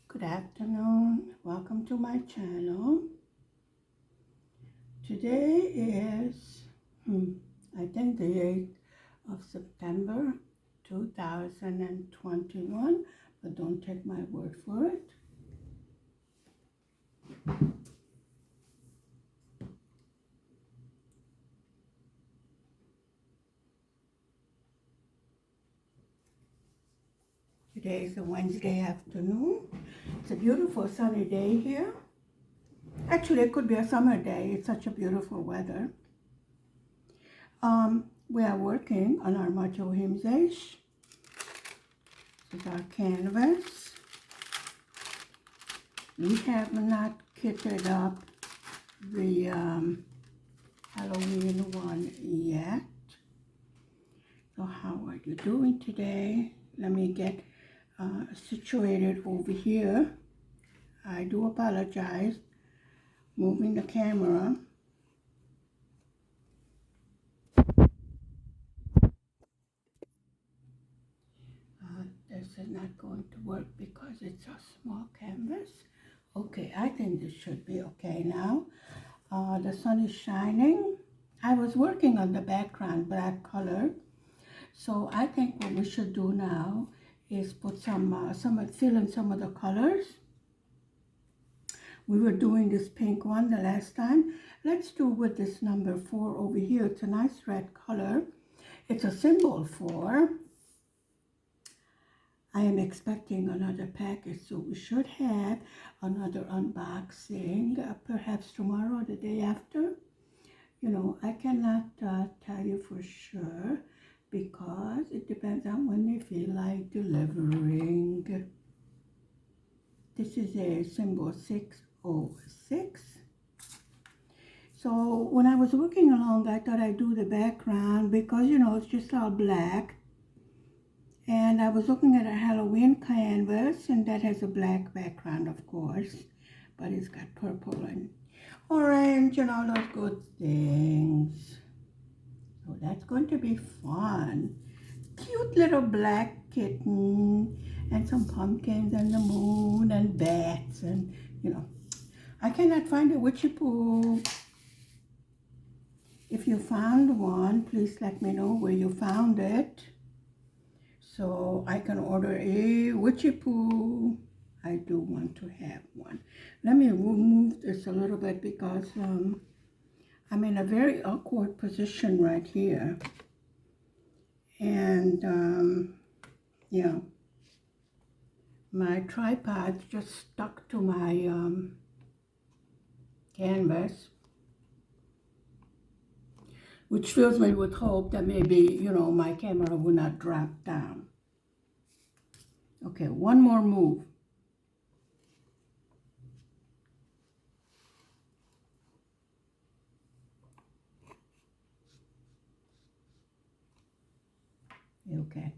Good afternoon. Welcome to my channel. Today is, I think, the 8th of September 2021, but don't take my word for it. Today is a Wednesday afternoon. It's a beautiful sunny day here. Actually, it could be a summer day. It's such a beautiful weather. We are working on our Matyo Himzes. This is our canvas. We have not kitted up the Halloween one yet. So how are you doing today? Let me get situated over here. I do apologize. Moving the camera. This is not going to work because it's a small canvas. Okay, I think this should be okay now. The sun is shining. I was working on the background black color. So I think what we should do now is put fill in some of the colors. We were doing this pink one the last time. Let's do with this number 4 over here. It's a nice red color. It's a symbol for. I am expecting another package, so we should have another unboxing, perhaps tomorrow or the day after. You know, I cannot tell you for sure because it depends on when they feel like delivering. This is a symbol 606. So when I was working along, I thought I'd do the background because, you know, it's just all black. And I was looking at a Halloween canvas, and that has a black background, of course, but it's got purple and orange and all those good things. So that's going to be fun. Cute little black kitten and some pumpkins and the moon and bats and, you know. I cannot find a witchy poo. If you found one, please let me know where you found it, so I can order a witchy poo. I do want to have one. Let me remove this a little bit because I'm in a very awkward position right here. And yeah, my tripod's just stuck to my canvas, which fills me with hope that maybe, you know, my camera will not drop down. Okay, one more move. Okay,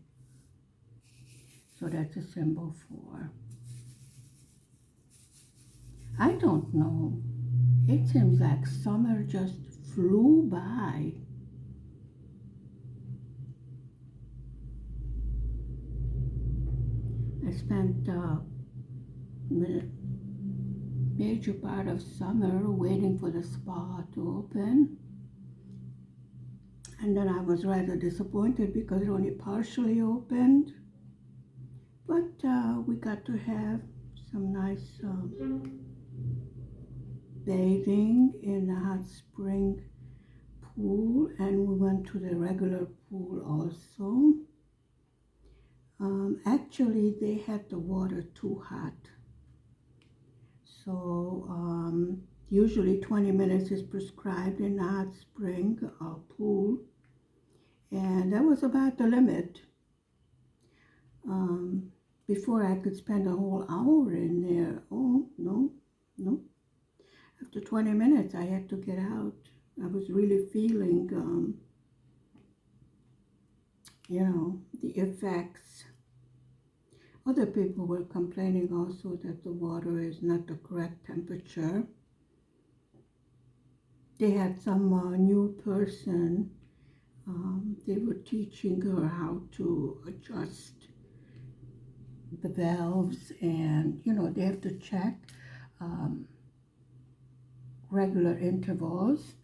so that's a symbol for. I don't know. It seems like summer just flew by. I spent a major part of summer waiting for the spa to open. And then I was rather disappointed because it only partially opened. But we got to have some nice bathing in a hot spring pool, and we went to the regular pool also. Actually, they had the water too hot. So usually 20 minutes is prescribed in a hot spring pool, and that was about the limit. Before I could spend a whole hour in there. Oh, no. After 20 minutes, I had to get out. I was really feeling, you know, the effects. Other people were complaining also that the water is not the correct temperature. They had some new person. They were teaching her how to adjust the valves, and they have to check regular intervals,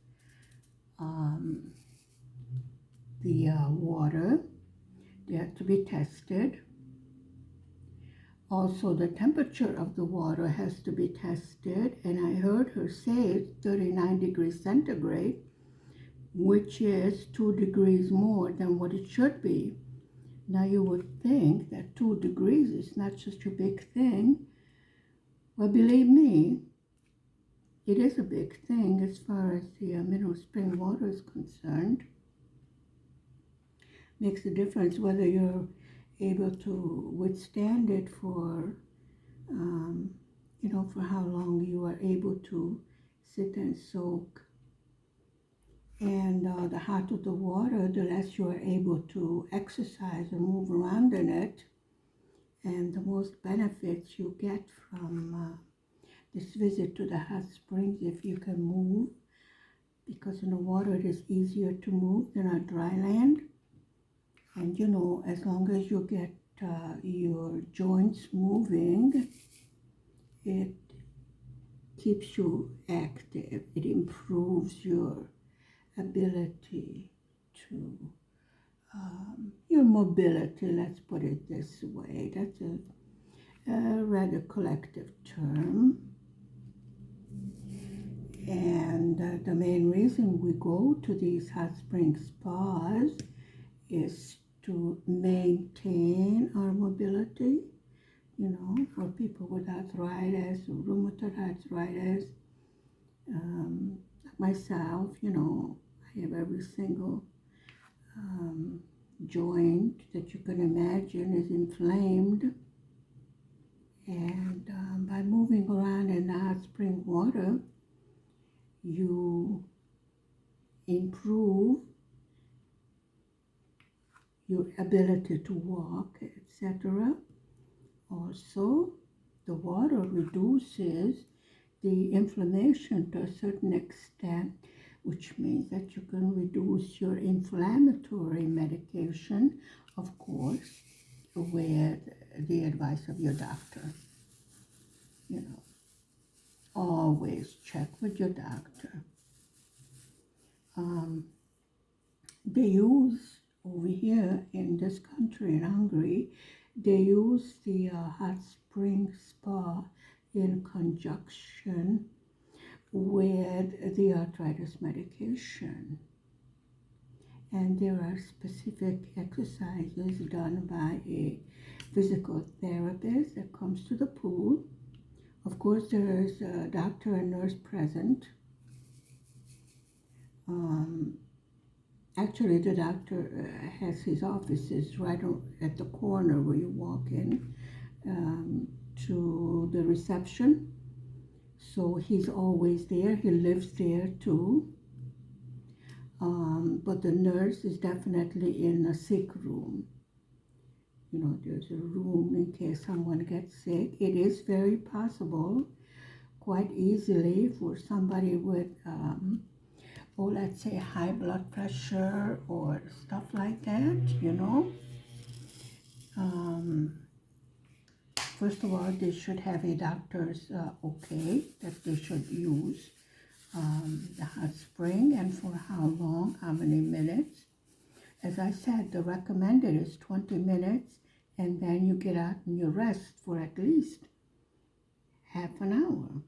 the water, they have to be tested. Also, the temperature of the water has to be tested, and I heard her say it's 39 degrees centigrade, which is 2 degrees more than what it should be. Now, you would think that 2 degrees is not such a big thing. Well, believe me, it is a big thing as far as the mineral spring water is concerned. Makes a difference whether you're able to withstand it for, for how long you are able to sit and soak. And the hotter the water, the less you are able to exercise or move around in it. And the most benefits you get from this visit to the hot springs if you can move, because in the water it is easier to move than on dry land. And as long as you get your joints moving, it keeps you active. It improves your ability to, your mobility, let's put it this way. That's a rather collective term. And the main reason we go to these hot spring spas is to maintain our mobility, for people with arthritis, rheumatoid arthritis, like myself, I have every single joint that you can imagine is inflamed. And by moving around in the hot spring water, you improve your ability to walk, etc. Also, the water reduces the inflammation to a certain extent, which means that you can reduce your inflammatory medication, of course, with the advice of your doctor. Always check with your doctor. They use over here in this country, in Hungary, they use the hot spring spa in conjunction with the arthritis medication. And there are specific exercises done by a physical therapist that comes to the pool. Of course, there is a doctor and nurse present. Actually, the doctor has his offices right at the corner where you walk in to the reception. So he's always there. He lives there too. But the nurse is definitely in a sick room. There's a room in case someone gets sick. It is very possible, quite easily, for somebody with let's say high blood pressure or stuff like that, First of all, they should have a doctor's okay that they should use the hot spring, and for how long, how many minutes. As I said, the recommended is 20 minutes, and then you get out and you rest for at least half an hour.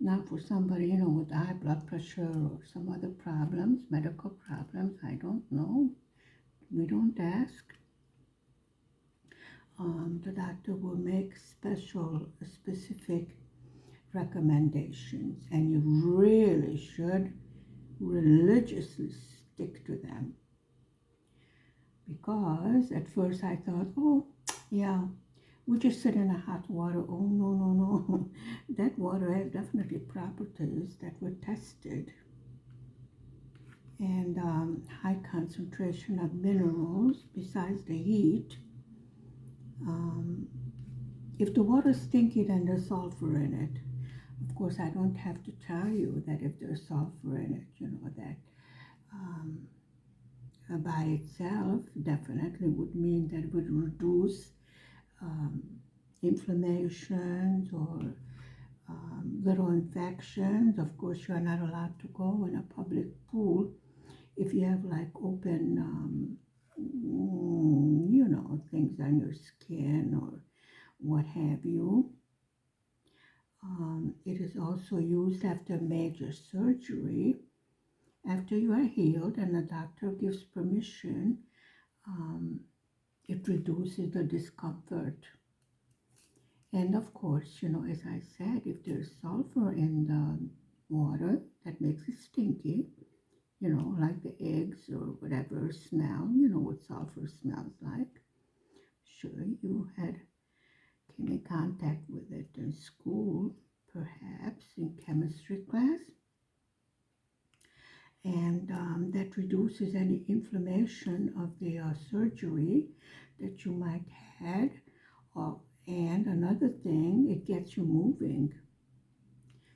Now, for somebody, with high blood pressure or some other problems, medical problems, I don't know. We don't ask. The doctor will make specific recommendations, and you really should religiously stick to them. Because at first I thought, oh, yeah, we just sit in a hot water. Oh, no. That water has definitely properties that were tested. And high concentration of minerals besides the heat. If the water is stinky, then there's sulfur in it. Of course, I don't have to tell you that if there's sulfur in it, that by itself definitely would mean that it would reduce um, inflammations or little infections. Of course, you are not allowed to go in a public pool if you have like open, things on your skin or what have you. It is also used after major surgery. After you are healed and the doctor gives permission, um, it reduces the discomfort. And of course, as I said, if there's sulfur in the water, that makes it stinky, like the eggs or whatever smell, what sulfur smells like. Sure, you came in contact with it in school, perhaps in chemistry class. And that reduces any inflammation of the surgery that you might had. And another thing, it gets you moving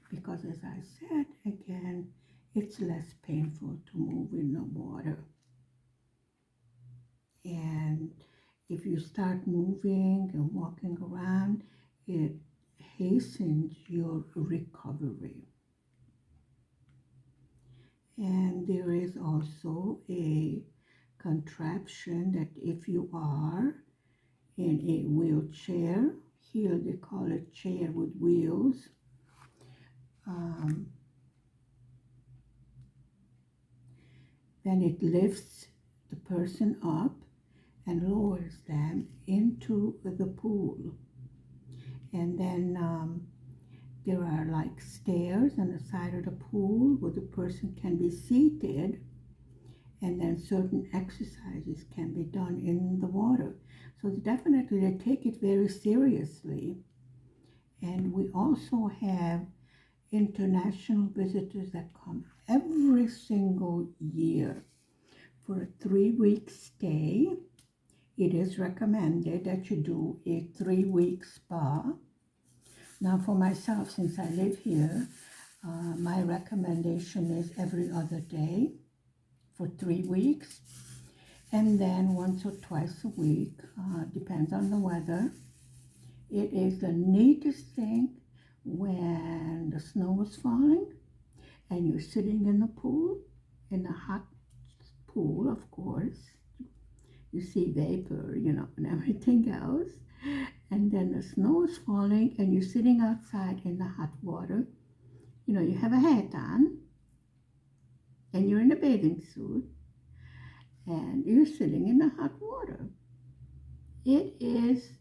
because, as I said, again, it's less painful to move in the water. And if you start moving and walking around, it hastens your recovery. And there is also a contraption that if you are in a wheelchair, here they call it chair with wheels, then it lifts the person up and lowers them into the pool. And then there are like stairs on the side of the pool where the person can be seated, and then certain exercises can be done in the water. So definitely they take it very seriously. And we also have international visitors that come every single year for a 3-week stay. It is recommended that you do a 3-week spa. Now for myself, since I live here, my recommendation is every other day for 3 weeks, and then once or twice a week, depends on the weather. It is the neatest thing when the snow is falling and you're sitting in the pool, in the hot pool, of course. You see vapor, and everything else. And then the snow is falling and you're sitting outside in the hot water. You have a hat on and you're in a bathing suit and you're sitting in the hot water. It is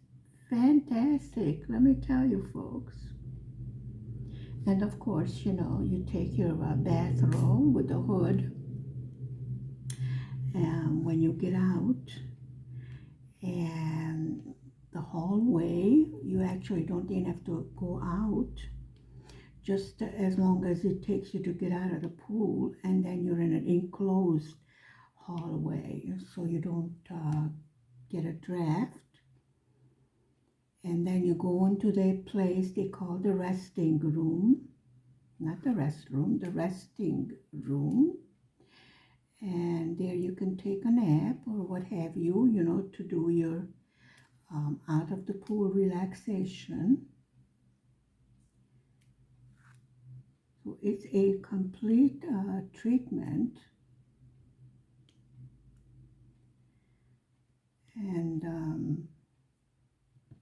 fantastic, let me tell you, folks. And of course, you take your bathrobe with the hood when you get out, and the hallway, you actually don't even have to go out, just as long as it takes you to get out of the pool, and then you're in an enclosed hallway, so you don't get a draft. And then you go into the place they call the resting room, not the restroom, the resting room. And there you can take a nap or what have you, to do your out of the pool relaxation. So it's a complete treatment. And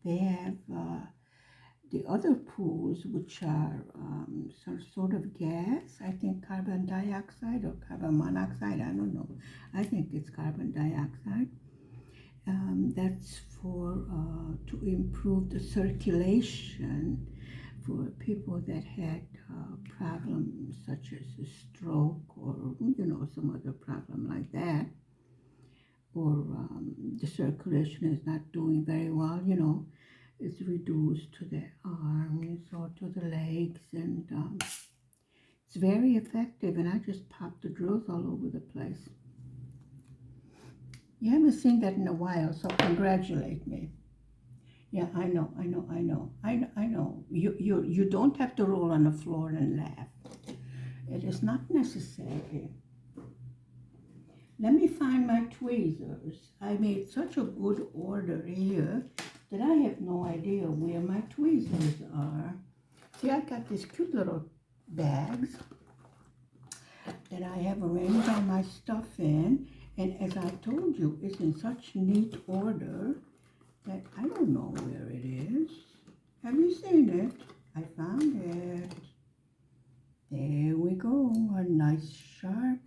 they have the other pools, which are some sort of gas, I think carbon dioxide or carbon monoxide, I don't know. I think it's carbon dioxide. That's for to improve the circulation for people that had problems such as a stroke or some other problem like that, or the circulation is not doing very well, it's reduced to the arms or to the legs, and it's very effective, and I just popped the drills all over the place. You haven't seen that in a while, so congratulate me. Yeah, I know. You don't have to roll on the floor and laugh. It is not necessary. Let me find my tweezers. I made such a good order here that I have no idea where my tweezers are. See, I got these cute little bags that I have arranged all my stuff in, and as I told you, it's in such neat order that I don't know where it is. Have you seen it? I found it. There we go, a nice sharp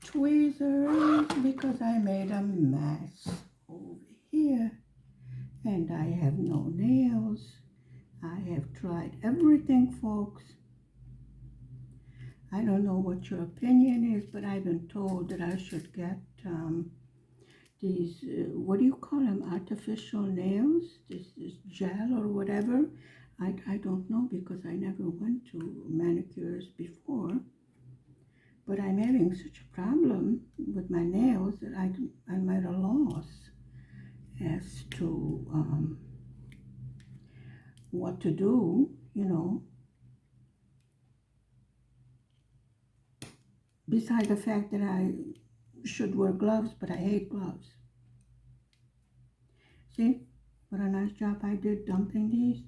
tweezers, because I made a mess over here and I have no nails. I have tried everything, folks. I don't know what your opinion is, but I've been told that I should get these, what do you call them, artificial nails, this gel or whatever. I don't know, because I never went to manicures before. But I'm having such a problem with my nails that I'm at a loss as to what to do, you know. Besides the fact that I should wear gloves, but I hate gloves. See, what a nice job I did dumping these.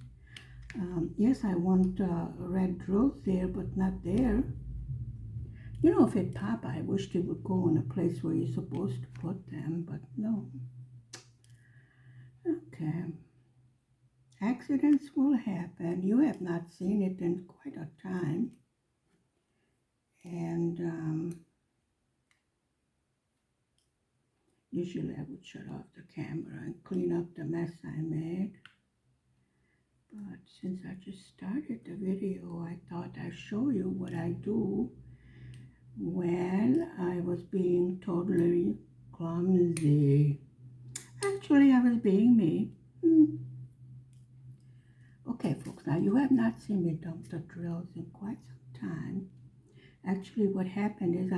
Yes, I want red drills there, but not there. You know, if it pop, I wish they would go in a place where you're supposed to put them, but no. Okay. Accidents will happen. You have not seen it in quite a time. And usually I would shut off the camera and clean up the mess I made. But since I just started the video, I thought I'd show you what I do when I was being totally clumsy. Actually, I was being me. Okay, folks, now you have not seen me dump the drills in quite some time. Actually, what happened is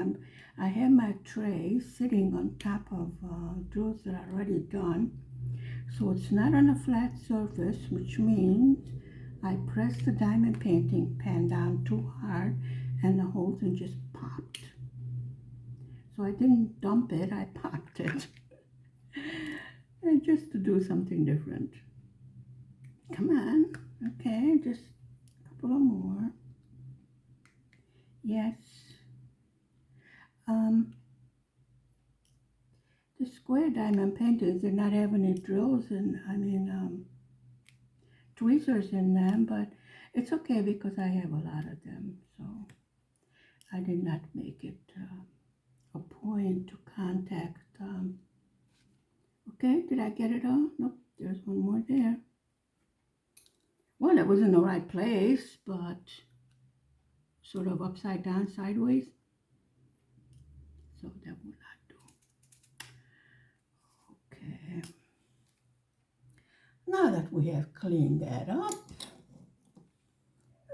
I have my tray sitting on top of drills that are already done. So it's not on a flat surface, which means I pressed the diamond painting pen down too hard and the whole thing just popped. So I didn't dump it, I popped it. And just to do something different. Come on, okay, just a couple of more. Yes. The square diamond paintings did not have any drills and tweezers in them, but it's okay because I have a lot of them, so I did not make it a point to contact. Okay, did I get it all? Nope, there's one more there. Well, it was in the right place, but sort of upside down, sideways. So that will not do. Okay. Now that we have cleaned that up,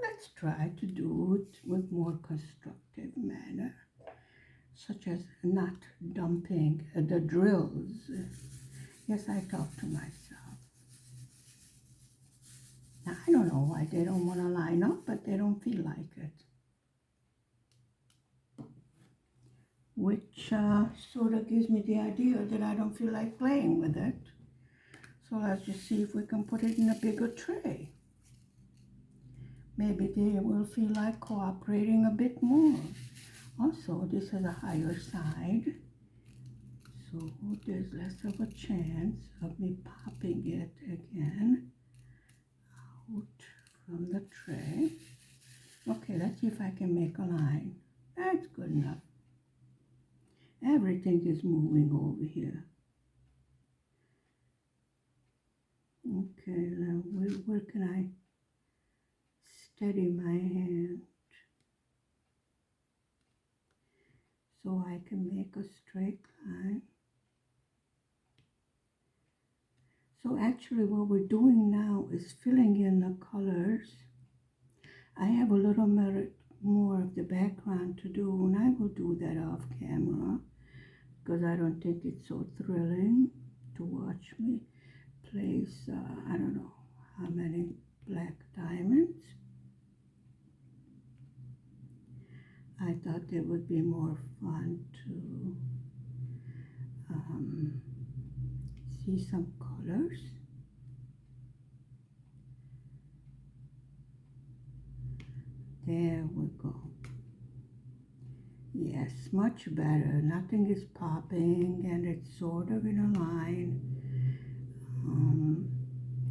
let's try to do it with more constructive manner, such as not dumping the drills. Yes, I talk to myself. Now, I don't know why they don't want to line up, but they don't feel like it. Which sort of gives me the idea that I don't feel like playing with it. So let's just see if we can put it in a bigger tray. Maybe they will feel like cooperating a bit more. Also, this is a higher side, so there's less of a chance of me popping it again out from the tray. Okay, let's see if I can make a line. That's good enough. Everything is moving over here. Okay, now where can I steady my hand so I can make a straight line? So actually what we're doing now is filling in the colors. I have a little more of the background to do, and I will do that off camera because I don't think it's so thrilling to watch me place, I don't know how many black diamonds. I thought it would be more fun to see some colors. There we go. Yes, much better. Nothing is popping and it's sort of in a line.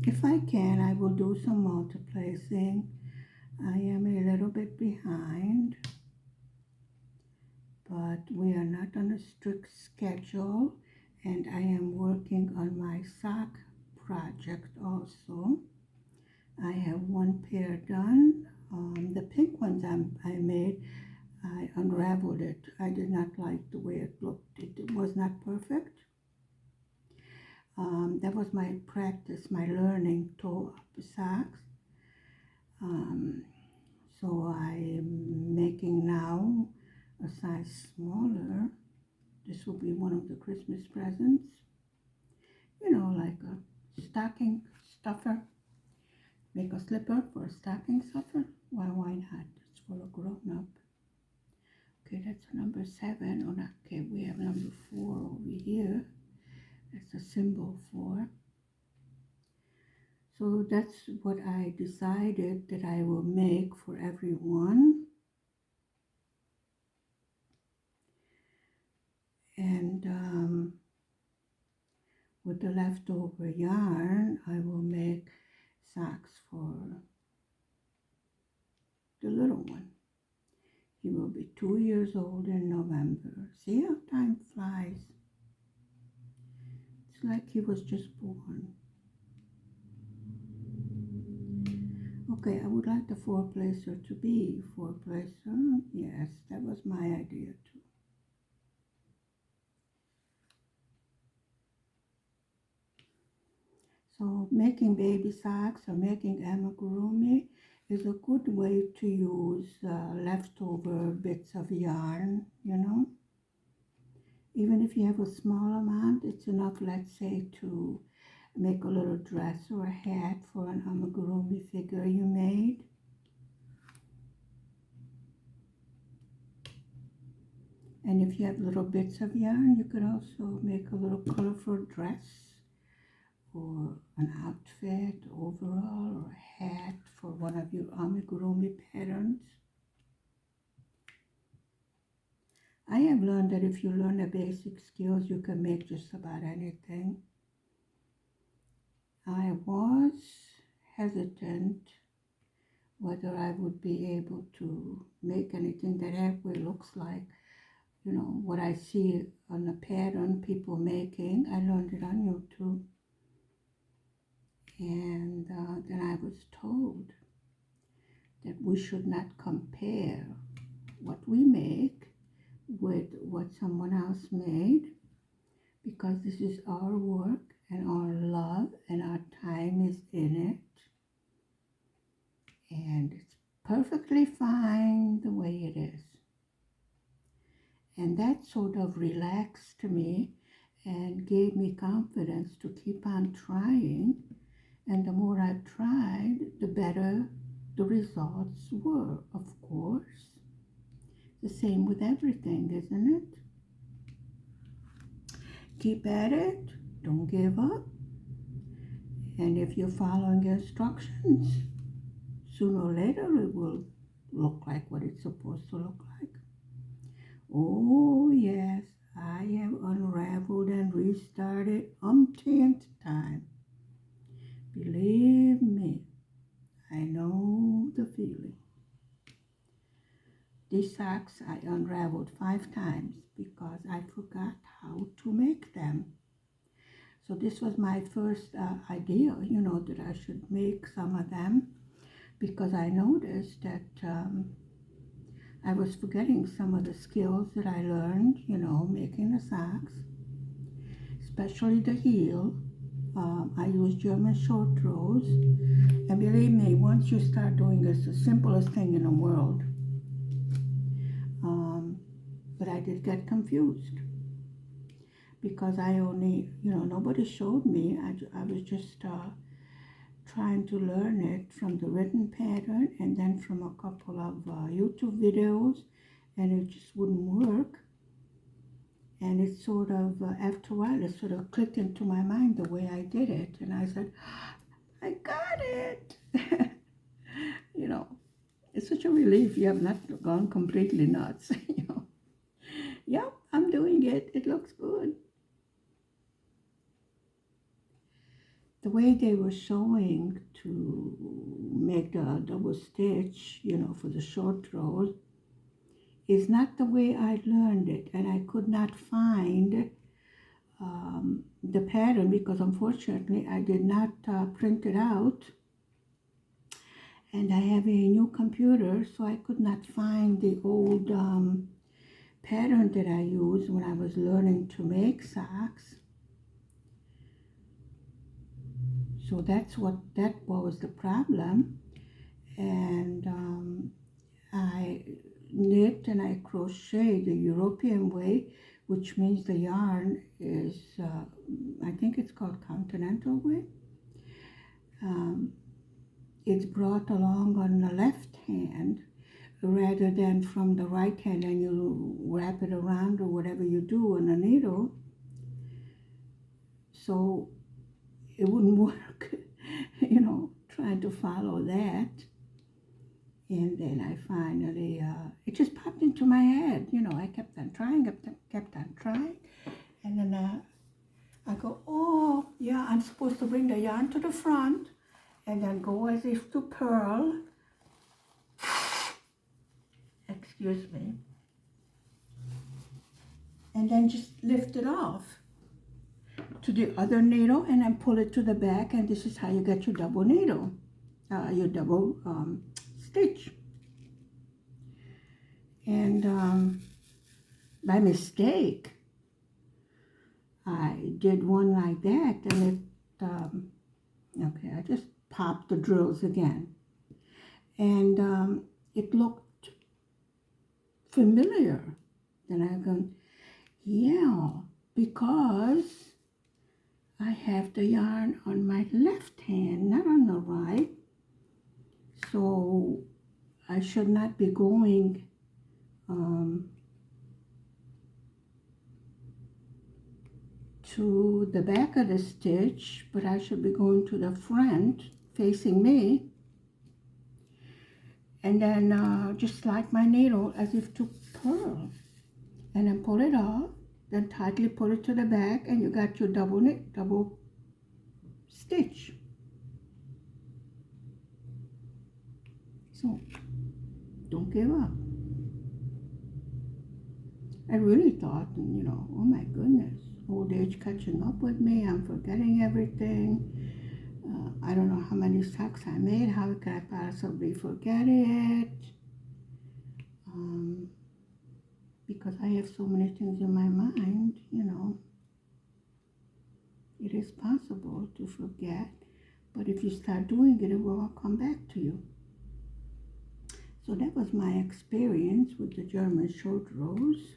If I can, I will do some multiplacing. I am a little bit behind, but we are not on a strict schedule, and I am working on my sock project also. I have one pair done. The pink ones I made, I unraveled it. I did not like the way it looked. It was not perfect. That was my practice, my learning toe up the socks. So I'm making now a size smaller. This will be one of the Christmas presents. You know, like a stocking stuffer. Make a slipper for a stocking stuffer. Why not? It's for a grown-up. Okay, that's number 7. Oh, not, okay, we have number 4 over here. That's a symbol for. So that's what I decided that I will make for everyone. And with the leftover yarn, I will make socks for the little one. He will be 2 years old in November. See how time flies. It's like he was just born. Okay, I would like the 4-placer to be 4-placer. Yes, that was my idea too. So making baby socks or making amigurumi is a good way to use leftover bits of yarn, you know. Even if you have a small amount, it's enough, let's say, to make a little dress or a hat for an amigurumi figure you made. And if you have little bits of yarn, you could also make a little colorful dress or an outfit, overall, or a hat for one of your amigurumi patterns. I have learned that if you learn the basic skills, you can make just about anything. I was hesitant whether I would be able to make anything that halfway looks like, you know, what I see on the pattern people making. I learned it on YouTube. And then I was told that we should not compare what we make with what someone else made, because this is our work and our love and our time is in it, and it's perfectly fine the way it is. And that sort of relaxed me and gave me confidence to keep on trying, and the more I tried, the better the results were, of course. The same with everything, isn't it? Keep at it, don't give up, and if you're following instructions, sooner or later it will look like what it's supposed to look like. Oh yes, I have unraveled and restarted umpteenth time. Believe me, I know the feeling. These socks I unraveled 5 times because I forgot how to make them. So this was my first idea, you know, that I should make some of them, because I noticed that I was forgetting some of the skills that I learned, you know, making the socks, especially the heel. I use German short rows, and believe me, once you start doing it, it's the simplest thing in the world. But I did get confused because I only, you know, nobody showed me. I was just trying to learn it from the written pattern and then from a couple of YouTube videos, and it just wouldn't work. And it sort of, after a while, it sort of clicked into my mind the way I did it. And I said, I got it. You know, it's such a relief you have not gone completely nuts. Yep, I'm doing it. It looks good. The way they were showing to make the double stitch, for the short rows, is not the way I learned it, and I could not find the pattern because unfortunately I did not print it out, and I have a new computer, so I could not find the old pattern that I used when I was learning to make socks. So that was the problem. And I knit and I crochet the European way, which means the yarn is, I think it's called continental way. It's brought along on the left hand rather than from the right hand, and you wrap it around or whatever you do on a needle. So it wouldn't work, trying to follow that. And then I finally, it just popped into my head. I kept on trying, and then I go, oh, yeah, I'm supposed to bring the yarn to the front and then go as if to purl. Excuse me. And then just lift it off to the other needle and then pull it to the back, and this is how you get your double needle, your double stitch. And by mistake, I did one like that, and okay, I just popped the drills again, and it looked familiar. Then I go, yeah, because I have the yarn on my left hand, not on the right, so I should not be going to the back of the stitch, but I should be going to the front facing me, and then just slide my needle as if to purl, and then pull it off, then tightly pull it to the back, and you got your double stitch. So don't give up. I really thought, oh my goodness, old age catching up with me. I'm forgetting everything. I don't know how many socks I made. How could I possibly forget it? Because I have so many things in my mind, It is possible to forget, but if you start doing it, it will all come back to you. So that was my experience with the German short rows,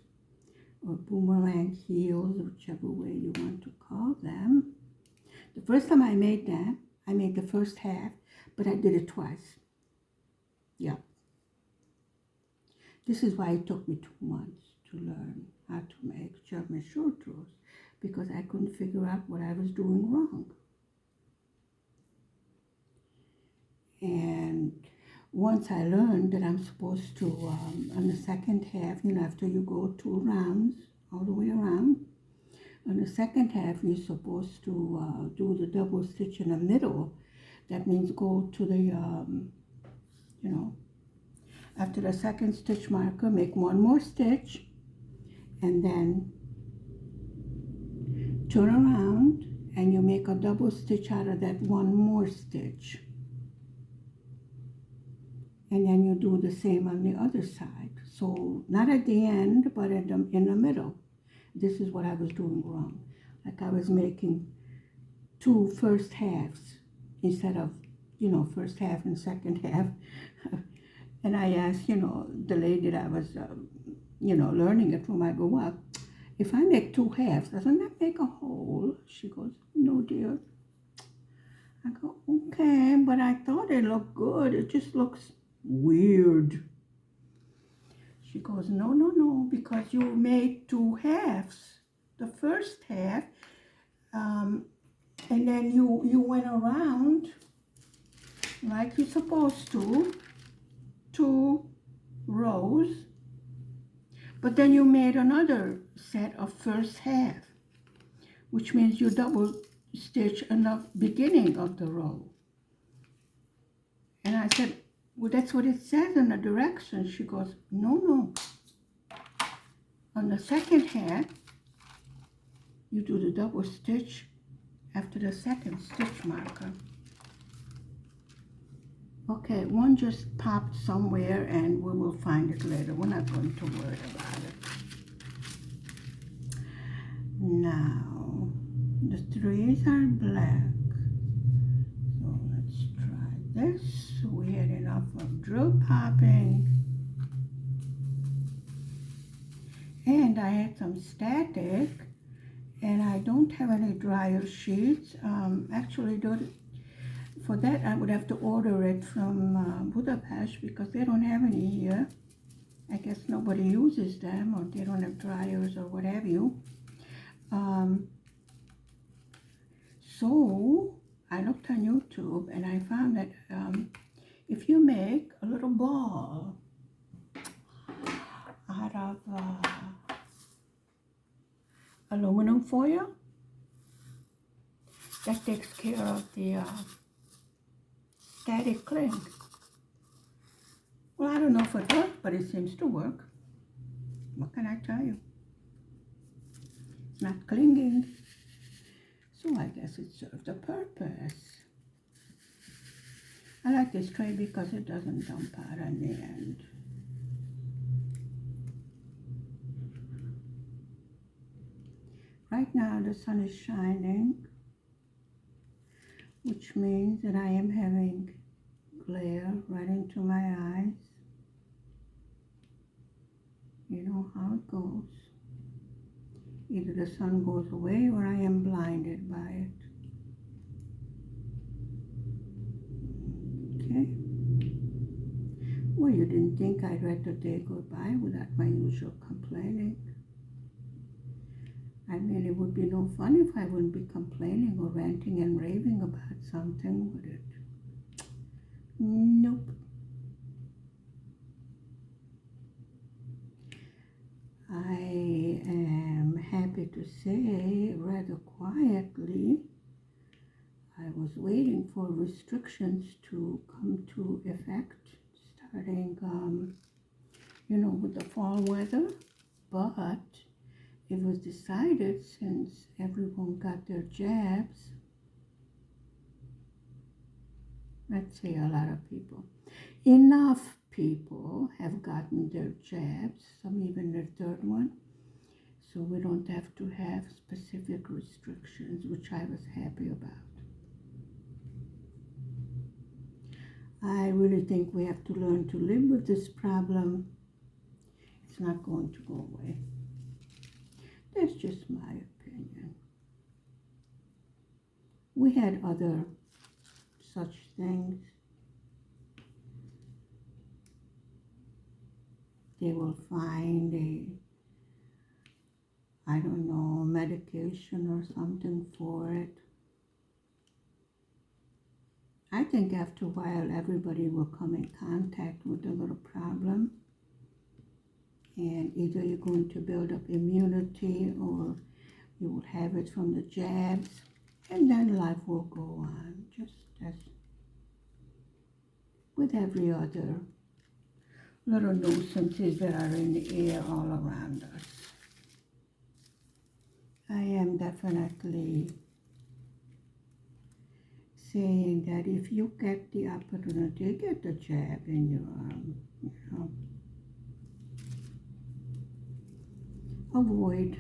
or boomerang heels, whichever way you want to call them. The first time I made that, I made the first half, but I did it twice. Yeah. This is why it took me 2 months to learn how to make German short rows, because I couldn't figure out what I was doing wrong. And once I learned that I'm supposed to, on the second half, after you go 2 rounds all the way around, on the second half you're supposed to do the double stitch in the middle. That means go to the, after the second stitch marker, make 1 more stitch, and then turn around and you make a double stitch out of that 1 more stitch. And then you do the same on the other side. So not at the end, but in the middle. This is what I was doing wrong. Like I was making 2 first halves instead of, first half and second half. And I asked, the lady that I was, learning it from, I go, well, if I make 2 halves, doesn't that make a whole? She goes, no, dear. I go, okay, but I thought it looked good. It just looks weird. She goes, no, because you made 2 halves. The first half, and then you went around like you're supposed to 2 rows, but then you made another set of first half, which means you double stitch in the beginning of the row. And I said, well, that's what it says in the directions. She goes, no. On the second half, you do the double stitch after the second stitch marker. Okay, one just popped somewhere and we will find it later. We're not going to worry about it. Now, the 3s are black. So let's try this. We had enough of drill popping. And I had some static. And I don't have any dryer sheets. Actually, for that I would have to order it from Budapest because they don't have any here. I guess nobody uses them, or they don't have dryers or what have you. So I looked on YouTube and I found that if you make a little ball out of aluminum foil, that takes care of the static cling. Well, I don't know if it works, but it seems to work. What can I tell you? It's not clinging, so I guess it served a purpose. I like this tray because it doesn't dump out on the end. Right now the sun is shining, which means that I am having glare right into my eyes. You know how it goes. Either the sun goes away or I am blinded by it. Okay. Well, you didn't think I'd let the day go by without my usual complaining. I mean, it would be no fun if I wouldn't be complaining or ranting and raving about something, would it? Nope. I am happy to say, rather quietly, I was waiting for restrictions to come to effect, starting, with the fall weather, but it was decided, since everyone got their jabs, let's say a lot of people, enough people have gotten their jabs, some even their third one, so we don't have to have specific restrictions, which I was happy about. I really think we have to learn to live with this problem. It's not going to go away. That's just my opinion. We had other such things. They will find medication or something for it. I think after a while everybody will come in contact with a little problem, and either you're going to build up immunity or you will have it from the jabs, and then life will go on, just as with every other little nuisances that are in the air all around us. I am definitely saying that if you get the opportunity, get the jab in your arm, avoid,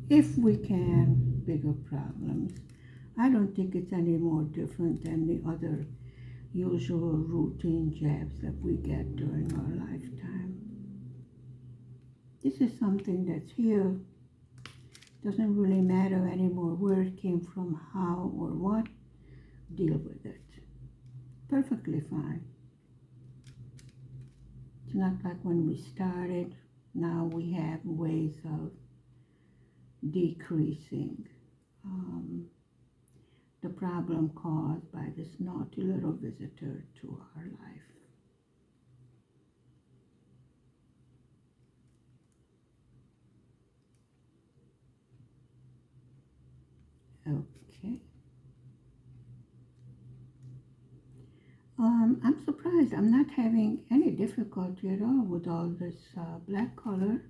if we can, bigger problems. I don't think it's any more different than the other usual routine jabs that we get during our lifetime. This is something that's here. Doesn't really matter anymore where it came from, how or what. Deal with it. Perfectly fine. It's not like when we started. Now we have ways of decreasing the problem caused by this naughty little visitor to our life. Okay. I'm surprised I'm not having any difficulty at all with all this black color.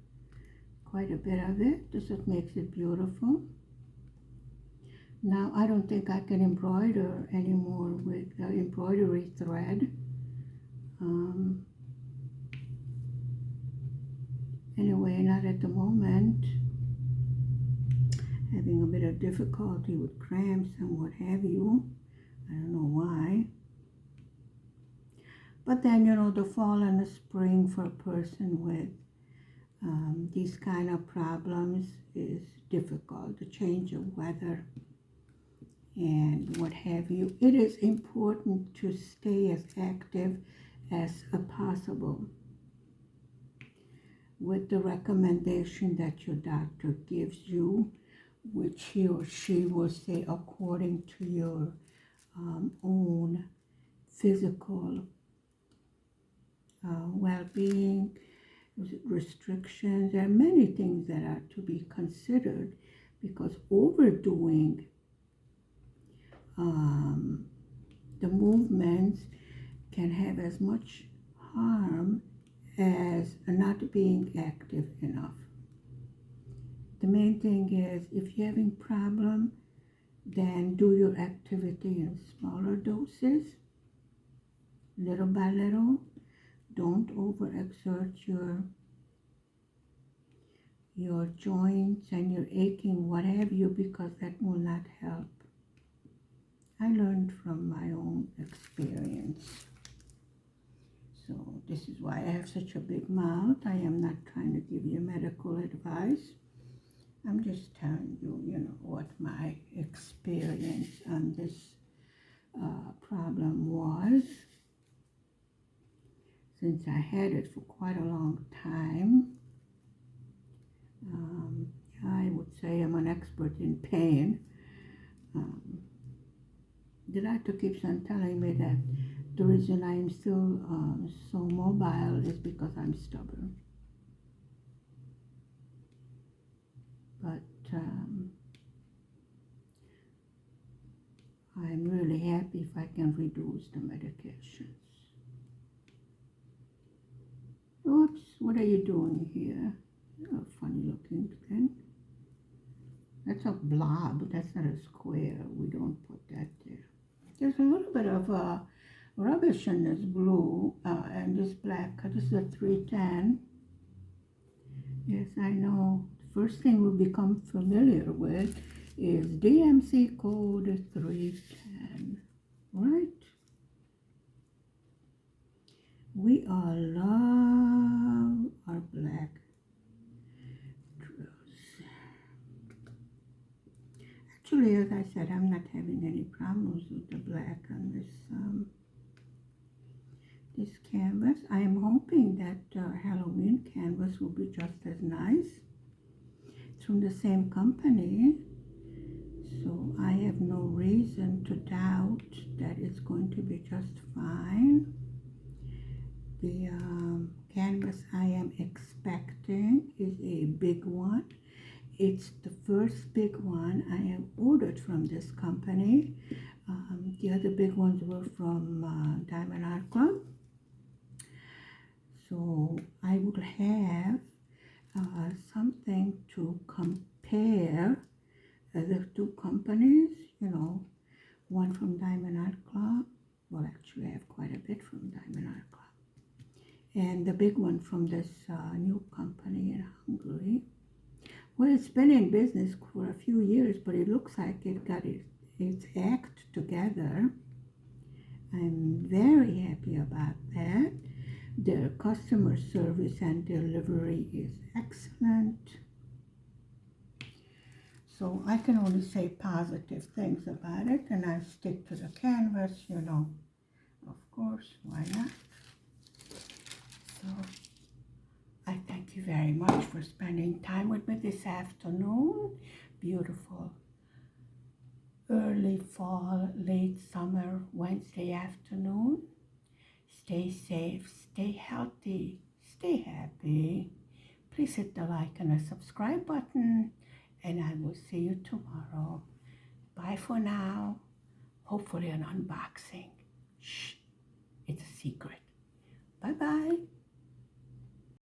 Quite a bit of it. This is what makes it beautiful. Now I don't think I can embroider anymore with embroidery thread. Anyway, not at the moment. Having a bit of difficulty with cramps and what have you. I don't know why. But then, the fall and the spring for a person with these kind of problems is difficult. The change of weather and what have you. It is important to stay as active as possible with the recommendation that your doctor gives you, which he or she will say according to your own physical well-being, restrictions. There are many things that are to be considered because overdoing the movements can have as much harm as not being active enough. The main thing is if you're having problem, then do your activity in smaller doses, little by little. Don't overexert your joints and your aching, what have you, because that will not help. I learned from my own experience. So this is why I have such a big mouth. I am not trying to give you medical advice. I'm just telling you, what my experience on this problem was. Since I had it for quite a long time, I would say I'm an expert in pain. The doctor keeps on telling me that the reason I'm still so mobile is because I'm stubborn. But I'm really happy if I can reduce the medications. Oops, what are you doing here? You're a funny looking thing. That's a blob, that's not a square. We don't put that there. There's a little bit of rubbish in this blue and this black. This is a 310. Yes, I know. The first thing we'll become familiar with is DMC code 310, right? We all love our black drills. Actually, as I said, I'm not having any problems with the black on this canvas. I am hoping that Halloween canvas will be just as nice. It's from the same company, so I have no reason to doubt that it's going to be just fine. The canvas I am expecting is a big one. It's the first big one I have ordered from this company. The other big ones were from Diamond Art Club. So I will have something to compare the two companies, one from Diamond Art Club. Well, actually I have quite a bit from Diamond Art Club. And the big one from this new company in Hungary. Well, it's been in business for a few years, but it looks like it got its act together. I'm very happy about that. Their customer service and delivery is excellent. So I can only say positive things about it, and I stick to the canvas, Of course, why not? So I thank you very much for spending time with me this afternoon. Beautiful early fall, late summer, Wednesday afternoon. Stay safe, stay healthy, stay happy. Please hit the like and the subscribe button, and I will see you tomorrow. Bye for now. Hopefully an unboxing.